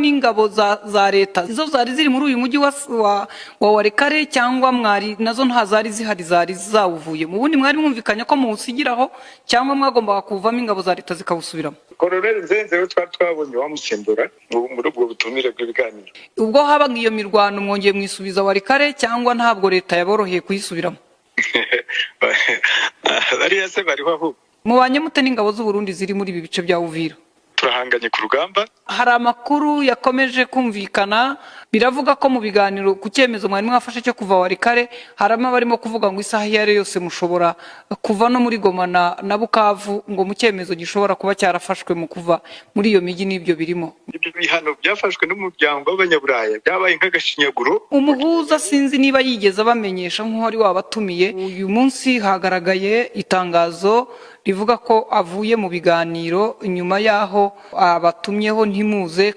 n'ingabo za leta izo zari ziri muri uyu mujyi wa Walikale cyangwa mwari nazo nta zari zihari zari zawuvuye mu bundi mwari mwumvikanye ko muwusigiraho cyangwa mwagombaga kuvamo ingabo za leta zikawusubiramo? Colonel Nzenze we twabonye wamusimbura muri ubwo butumire bw'ibiganiro. Ubwo habaga iyo mirwano mwongeye mwisubiza Walikale cyangwa ntabwo leta yaboroheye kuyisubiramo? Bariya se bariho aho. Mubanye mute n'ingabo z'u Burundi ziri muri ibi bice bya Uvira? Turahanganye ku rugamba. Hari amakuru yakomeje kumvikana biravuga ko mu biganiro ku cyemezo mwari mwafashe cyo kuva Walikale harama barimo kuvuga ngo isaha yare yose mushobora kuva no muri Goma na Bukavu ngo mu cyemezo gishobora kuba cyarafashwe mu kuva muri iyo migi n'ibyo birimo. Ibyo bihano byafashwe n'umuryango w'abanyaburaya byabaye nk'agashinyaguro. Umuhuza sinzi niba yigeze abamenyesha nk'uwari wabatumiye. Uyu munsi hagaragaye itangazo rivuga ko avuye mu biganiro nyuma yaho abatumyeho ntimuze.